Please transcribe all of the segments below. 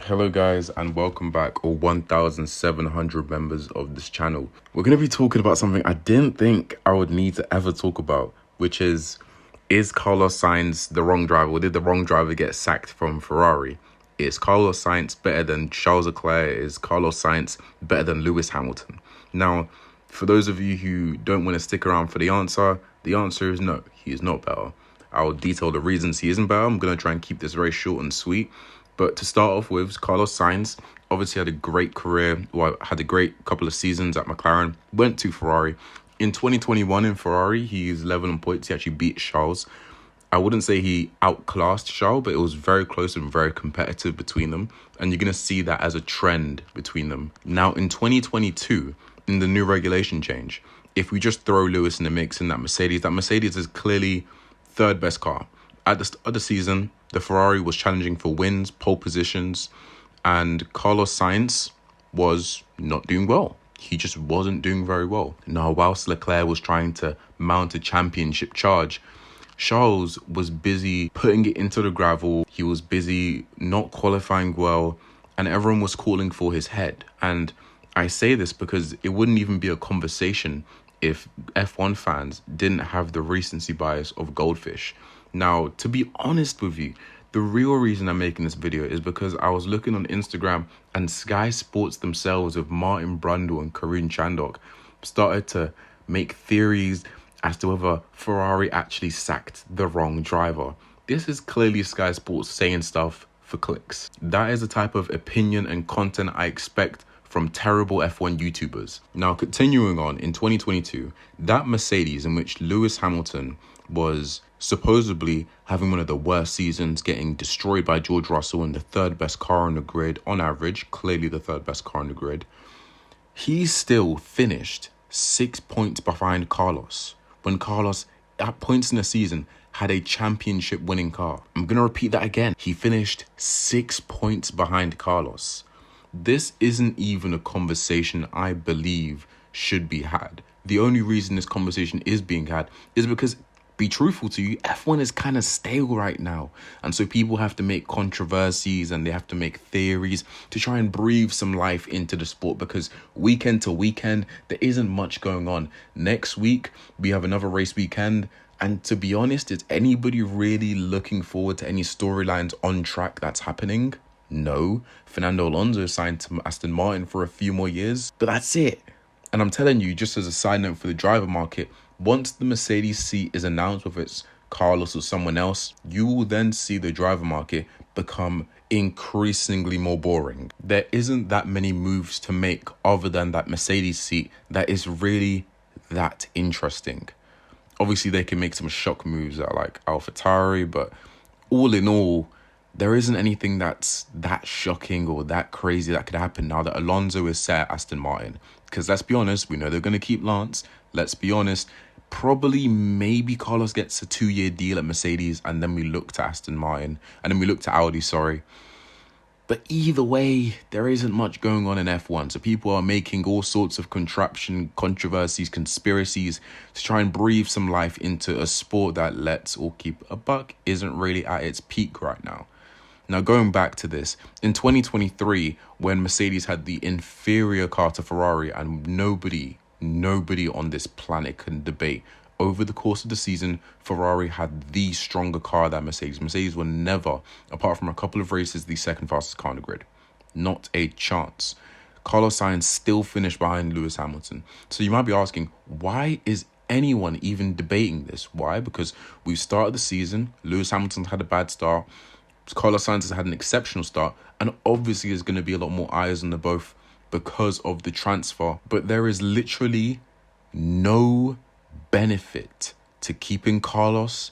Hello guys and welcome back, all 1,700 members of this channel. We're going to be talking about something I didn't think I would need to ever talk about, which is Carlos Sainz the wrong driver, or did the wrong driver get sacked from Ferrari? Is Carlos Sainz better than Charles Leclerc? Is Carlos Sainz better than Lewis Hamilton? Now, for those of you who don't want to stick around for the answer is no, he is not better. I'll detail the reasons he isn't better. I'm going to try and keep this very short and sweet. But to start off with, Carlos Sainz obviously had a great career, had a great couple of seasons at McLaren, went to Ferrari. In 2021 in Ferrari, he's level on points. He actually beat Charles. I wouldn't say he outclassed Charles, but it was very close and very competitive between them. And you're going to see that as a trend between them. Now, in 2022, in the new regulation change, if we just throw Lewis in the mix in that Mercedes is clearly third best car. At the start of the season, the Ferrari was challenging for wins, pole positions, and Carlos Sainz was not doing well. He just wasn't doing very well. Now, whilst Leclerc was trying to mount a championship charge, Charles was busy putting it into the gravel. He was busy not qualifying well, and everyone was calling for his head. And I say this because it wouldn't even be a conversation if F1 fans didn't have the recency bias of goldfish. Now, to be honest with you, the real reason I'm making this video is because I was looking on Instagram and Sky Sports themselves with Martin Brundle and Karun Chandok started to make theories as to whether Ferrari actually sacked the wrong driver. This is clearly Sky Sports saying stuff for clicks. That is the type of opinion and content I expect from terrible F1 YouTubers. Now, continuing on, in 2022, that Mercedes in which Lewis Hamilton was supposedly having one of the worst seasons, getting destroyed by George Russell and the third best car on the grid on average, clearly the third best car on the grid, he still finished 6 points behind Carlos when Carlos, at points in the season, had a championship winning car. I'm going to repeat that again. He finished 6 points behind Carlos. This isn't even a conversation I believe should be had. The only reason this conversation is being had is because, be truthful to you, F1 is kind of stale right now. And so people have to make controversies and they have to make theories to try and breathe some life into the sport, because weekend to weekend, there isn't much going on. Next week, we have another race weekend. And to be honest, is anybody really looking forward to any storylines on track that's happening? No. Fernando Alonso signed to Aston Martin for a few more years, but that's it. And I'm telling you, just as a side note for the driver market, once the Mercedes seat is announced, whether it's Carlos or someone else, you will then see the driver market become increasingly more boring. There isn't that many moves to make other than that Mercedes seat that is really that interesting. Obviously, they can make some shock moves at like AlphaTauri, but all in all, there isn't anything that's that shocking or that crazy that could happen now that Alonso is set at Aston Martin. Because let's be honest, we know they're going to keep Lance. Let's be honest, probably maybe Carlos gets a 2-year deal at Mercedes and then we look to Aston Martin. And then we look to Audi, sorry. But either way, there isn't much going on in F1. So people are making all sorts of controversies, conspiracies to try and breathe some life into a sport that, let's all keep a buck, isn't really at its peak right now. Now, going back to this, in 2023, when Mercedes had the inferior car to Ferrari and nobody on this planet can debate, over the course of the season, Ferrari had the stronger car than Mercedes. Mercedes were never, apart from a couple of races, the second fastest car on the grid. Not a chance. Carlos Sainz still finished behind Lewis Hamilton. So you might be asking, why is anyone even debating this? Why? Because we've started the season, Lewis Hamilton had a bad start, Carlos Sainz has had an exceptional start, and obviously there's going to be a lot more eyes on the both because of the transfer. But there is literally no benefit to keeping Carlos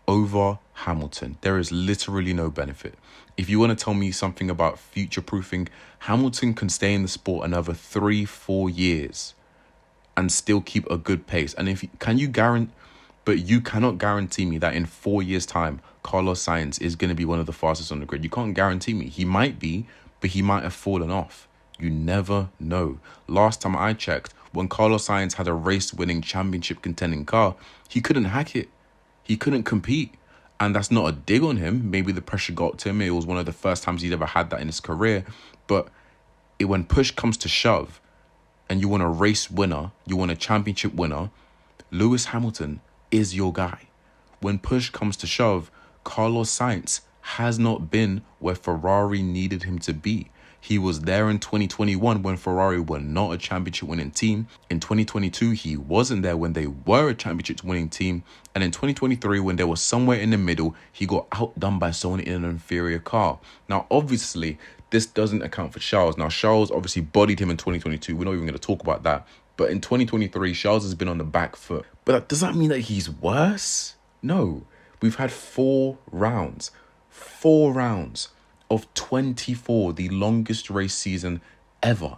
over Hamilton. There is literally no benefit. If you want to tell me something about future-proofing, Hamilton can stay in the sport another 3-4 years and still keep a good pace. And you cannot guarantee me that in 4 years' time, Carlos Sainz is going to be one of the fastest on the grid. You can't guarantee me. He might be, but he might have fallen off. You never know. Last time I checked, when Carlos Sainz had a race-winning championship contending car, he couldn't hack it. He couldn't compete. And that's not a dig on him. Maybe the pressure got to him. It was one of the first times he'd ever had that in his career. But when push comes to shove and you want a race winner, you want a championship winner, Lewis Hamilton is your guy. When push comes to shove, Carlos Sainz has not been where Ferrari needed him to be. He was there in 2021 when Ferrari were not a championship winning team. In 2022, he wasn't there when they were a championship winning team. And in 2023, when they were somewhere in the middle, he got outdone by someone in an inferior car. Now, obviously, this doesn't account for Charles. Now, Charles obviously bodied him in 2022. We're not even going to talk about that. But in 2023, Charles has been on the back foot. But does that mean that he's worse? No. We've had 4 rounds. 4 rounds of 24, the longest race season ever.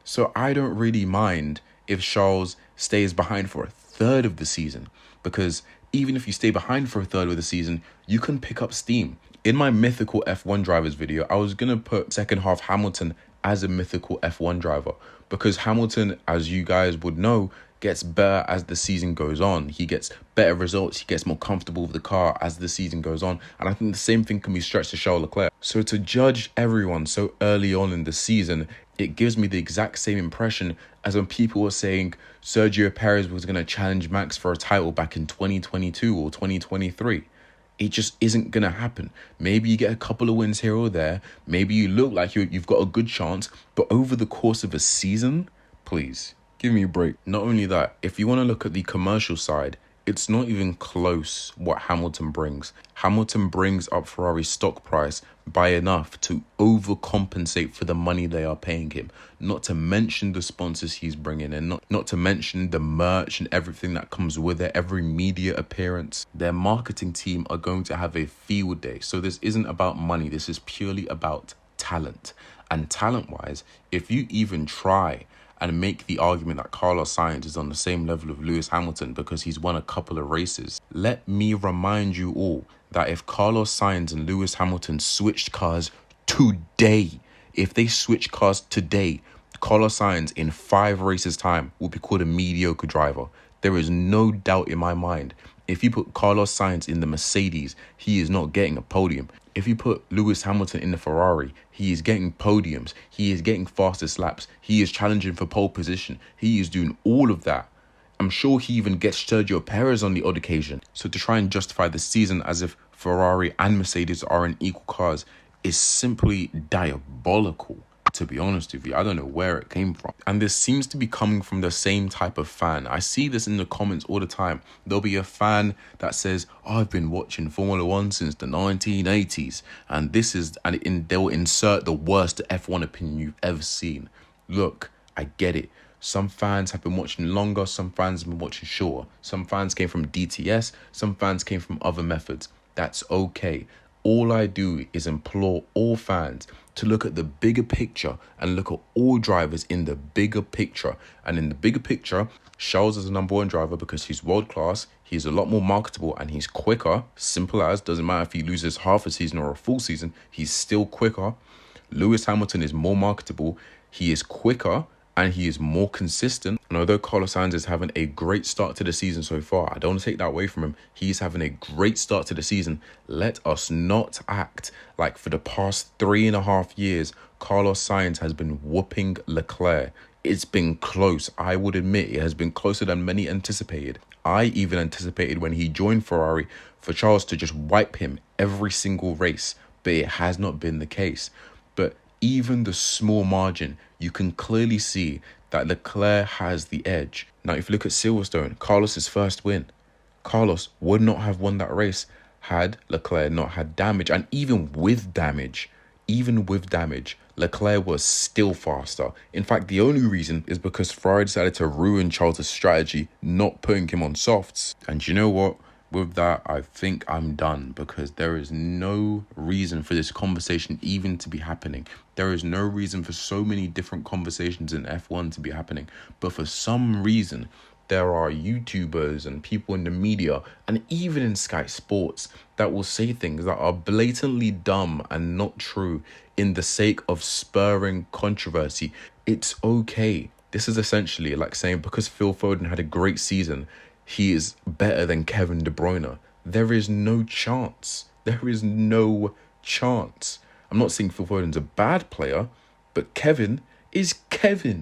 So I don't really mind if Charles stays behind for a third of the season, because even if you stay behind for a third of the season, you can pick up steam. In my mythical F1 drivers video, I was going to put second half Hamilton as a mythical F1 driver, because Hamilton, as you guys would know, gets better as the season goes on. He gets better results. He gets more comfortable with the car as the season goes on. And I think the same thing can be stretched to Charles Leclerc. So to judge everyone so early on in the season, it gives me the exact same impression as when people were saying Sergio Perez was going to challenge Max for a title back in 2022 or 2023. It just isn't going to happen. Maybe you get a couple of wins here or there. Maybe you look like you've got a good chance. But over the course of a season, please, give me a break. Not only that, if you want to look at the commercial side, it's not even close what Hamilton brings. Hamilton brings up Ferrari's stock price by enough to overcompensate for the money they are paying him. Not to mention the sponsors he's bringing in, not to mention the merch and everything that comes with it, every media appearance. Their marketing team are going to have a field day. So this isn't about money. This is purely about talent. And talent-wise, if you even try and make the argument that Carlos Sainz is on the same level of Lewis Hamilton because he's won a couple of races, let me remind you all that if Carlos Sainz and Lewis Hamilton switched cars today, if they switch cars today, Carlos Sainz in 5 races time will be called a mediocre driver. There is no doubt in my mind. If you put Carlos Sainz in the Mercedes, he is not getting a podium. If you put Lewis Hamilton in the Ferrari, he is getting podiums. He is getting fastest laps. He is challenging for pole position. He is doing all of that. I'm sure he even gets Sergio Perez on the odd occasion. So to try and justify the season as if Ferrari and Mercedes are in equal cars is simply diabolical. To be honest with you, I don't know where it came from. And this seems to be coming from the same type of fan. I see this in the comments all the time. There'll be a fan that says, oh, I've been watching Formula One since the 1980s. And they'll insert the worst F1 opinion you've ever seen. Look, I get it. Some fans have been watching longer. Some fans have been watching shorter. Some fans came from DTS. Some fans came from other methods. That's okay. All I do is implore all fans to look at the bigger picture and look at all drivers in the bigger picture. And in the bigger picture, Charles is the number 1 driver because he's world class, he's a lot more marketable, and he's quicker. Simple as, doesn't matter if he loses half a season or a full season, he's still quicker. Lewis Hamilton is more marketable, he is quicker, and he is more consistent. And although Carlos Sainz is having a great start to the season so far, I don't want to take that away from him. He's having a great start to the season. Let us not act like for the past 3.5 years, Carlos Sainz has been whooping Leclerc. It's been close. I would admit it has been closer than many anticipated. I even anticipated when he joined Ferrari for Charles to just wipe him every single race, but it has not been the case. But even the small margin, you can clearly see that Leclerc has the edge. Now, if you look at Silverstone, Carlos's first win, Carlos would not have won that race had Leclerc not had damage. And even with damage, Leclerc was still faster. In fact, the only reason is because Ferrari decided to ruin Charles' strategy, not putting him on softs. And you know what? With that, I think I'm done, because there is no reason for this conversation even to be happening. There is no reason for so many different conversations in F1 to be happening. But for some reason, there are YouTubers and people in the media and even in Sky Sports that will say things that are blatantly dumb and not true in the sake of spurring controversy. It's okay. This is essentially like saying because Phil Foden had a great season, he is better than Kevin De Bruyne. There is no chance. There is no chance. I'm not saying Phil Foden's a bad player, but Kevin is Kevin.